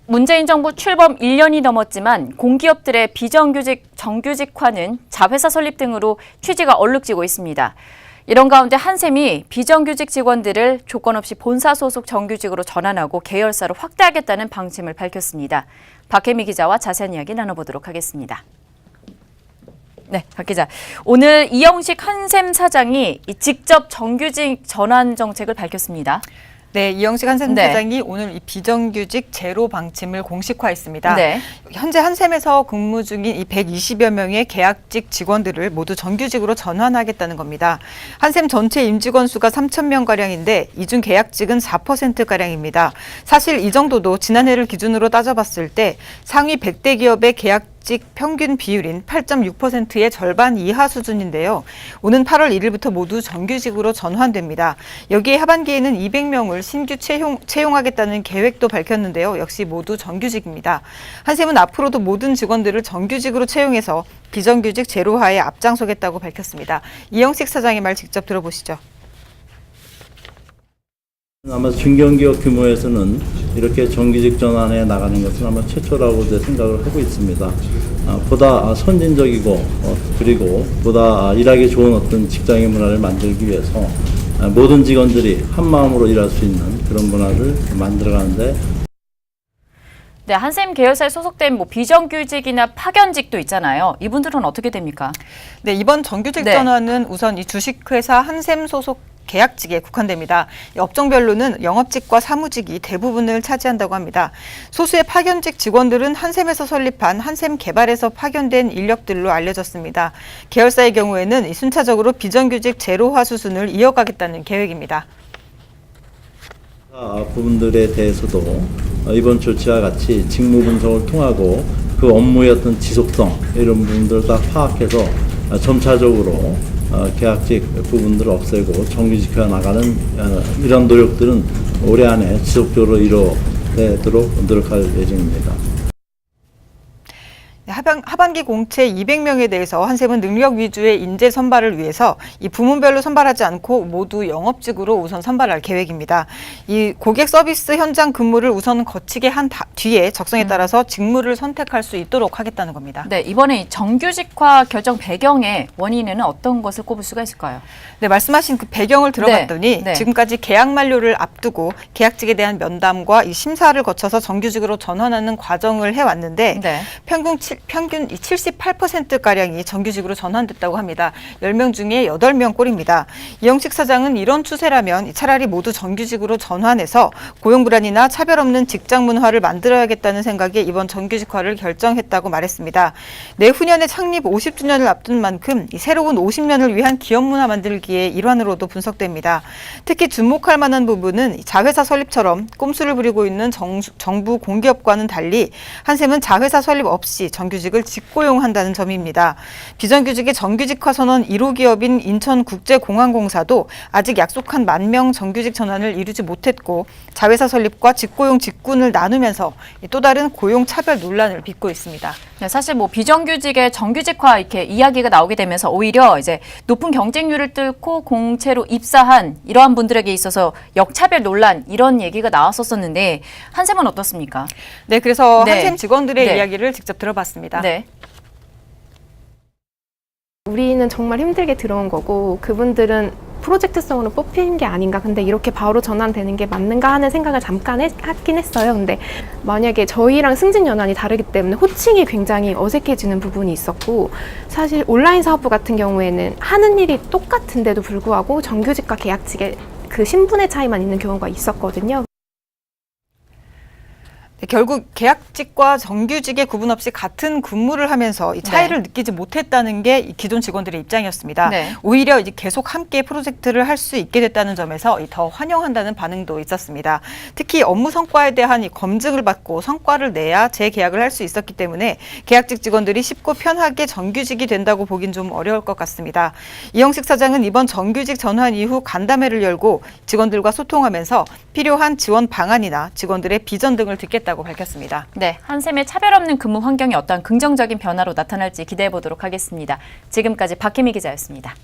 문재인 정부 출범 1년이 넘었지만 공기업들의 비정규직 정규직화는 자회사 설립 등으로 취지가 얼룩지고 있습니다. 이런 가운데 한샘이 비정규직 직원들을 조건 없이 본사 소속 정규직으로 전환하고 계열사로 확대하겠다는 방침을 밝혔습니다. 박혜미 기자와 자세한 이야기 나눠보도록 하겠습니다. 네, 박 기자. 오늘 이영식 한샘 사장이 직접 정규직 전환 정책을 밝혔습니다. 네, 이영식 한샘 사장이 오늘 이 비정규직 제로 방침을 공식화했습니다. 네. 현재 한샘에서 근무 중인 이 120여 명의 계약직 직원들을 모두 정규직으로 전환하겠다는 겁니다. 한샘 전체 임직원 수가 3,000명가량인데 이 중 계약직은 4%가량입니다. 사실 이 정도도 지난해를 기준으로 따져봤을 때 상위 100대 기업의 계약직 평균 비율인 8.6%의 절반 이하 수준인데요. 오는 8월 1일부터 모두 정규직으로 전환됩니다. 여기에 하반기에는 200명을 신규 채용하겠다는 계획도 밝혔는데요. 역시 모두 정규직입니다. 한샘은 앞으로도 모든 직원들을 정규직으로 채용해서 비정규직 제로화에 앞장서겠다고 밝혔습니다. 이영식 사장의 말 직접 들어보시죠. 아마 중견기업 규모에서는 이렇게 정규직 전환해 나가는 것은 아마 최초라고 생각을 하고 있습니다. 보다 선진적이고 그리고 보다 일하기 좋은 어떤 직장의 문화를 만들기 위해서 모든 직원들이 한 마음으로 일할 수 있는 그런 문화를 만들어가는데. 네, 한샘 계열사에 소속된 비정규직이나 파견직도 있잖아요. 이분들은 어떻게 됩니까? 네, 이번 정규직 전환은 우선 이 주식회사 한샘 소속 계약직에 국한됩니다. 업종별로는 영업직과 사무직이 대부분을 차지한다고 합니다. 소수의 파견직 직원들은 한샘에서 설립한 한샘개발에서 파견된 인력들로 알려졌습니다. 계열사의 경우에는 순차적으로 비정규직 제로화 수순을 이어가겠다는 계획입니다. 부분들에 대해서도 이번 조치와 같이 직무 분석을 통하고 그 업무의 어떤 지속성 이런 부분들을 다 파악해서 점차적으로 계약직 부분들을 없애고 정규직화 나가는 이런 노력들은 올해 안에 지속적으로 이뤄내도록 노력할 예정입니다. 하반기 공채 200명에 대해서 한샘은 능력 위주의 인재 선발을 위해서 이 부문별로 선발하지 않고 모두 영업직으로 우선 선발할 계획입니다. 이 고객 서비스 현장 근무를 우선 거치게 한 뒤에 적성에 따라서 직무를 선택할 수 있도록 하겠다는 겁니다. 네, 이번에 정규직화 결정 배경의 원인에는 어떤 것을 꼽을 수가 있을까요? 네, 말씀하신 그 배경을 들어봤더니 지금까지 계약 만료를 앞두고 계약직에 대한 면담과 이 심사를 거쳐서 정규직으로 전환하는 과정을 해왔는데 평균 78%가량이 정규직으로 전환됐다고 합니다. 10명 중에 8명 꼴입니다. 이영식 사장은 이런 추세라면 차라리 모두 정규직으로 전환해서 고용 불안이나 차별 없는 직장 문화를 만들어야겠다는 생각에 이번 정규직화를 결정했다고 말했습니다. 내후년에 창립 50주년을 앞둔 만큼 이 새로운 50년을 위한 기업 문화 만들기의 일환으로도 분석됩니다. 특히 주목할 만한 부분은 자회사 설립처럼 꼼수를 부리고 있는 정부 공기업과는 달리 한샘은 자회사 설립 없이 정규직을 직고용한다는 점입니다. 비정규직의 정규직화 선언 1호 기업인 인천국제공항공사도 아직 약속한 10,000명 정규직 전환을 이루지 못했고 자회사 설립과 직고용 직군을 나누면서 또 다른 고용 차별 논란을 빚고 있습니다. 네, 사실 비정규직의 정규직화 이렇게 이야기가 나오게 되면서 오히려 이제 높은 경쟁률을 뚫고 공채로 입사한 이러한 분들에게 있어서 역차별 논란 이런 얘기가 나왔었는데 한샘은 어떻습니까? 네, 그래서 한샘 직원들의 이야기를 직접 들어봤습니다. 네. 우리는 정말 힘들게 들어온 거고 그분들은 프로젝트성으로 뽑힌 게 아닌가, 근데 이렇게 바로 전환되는 게 맞는가 하는 생각을 잠깐 하긴 했어요. 근데 만약에 저희랑 승진 연한이 다르기 때문에 호칭이 굉장히 어색해지는 부분이 있었고, 사실 온라인 사업부 같은 경우에는 하는 일이 똑같은데도 불구하고 정규직과 계약직의 그 신분의 차이만 있는 경우가 있었거든요. 결국 계약직과 정규직의 구분 없이 같은 근무를 하면서 이 차이를 느끼지 못했다는 게 기존 직원들의 입장이었습니다. 오히려 이제 계속 함께 프로젝트를 할 수 있게 됐다는 점에서 더 환영한다는 반응도 있었습니다. 특히 업무 성과에 대한 이 검증을 받고 성과를 내야 재계약을 할 수 있었기 때문에 계약직 직원들이 쉽고 편하게 정규직이 된다고 보긴 좀 어려울 것 같습니다. 이영식 사장은 이번 정규직 전환 이후 간담회를 열고 직원들과 소통하면서 필요한 지원 방안이나 직원들의 비전 등을 듣겠다고 밝혔습니다. 네, 한샘의 차별 없는 근무 환경이 어떠한 긍정적인 변화로 나타날지 기대해 보도록 하겠습니다. 지금까지 박혜미 기자였습니다.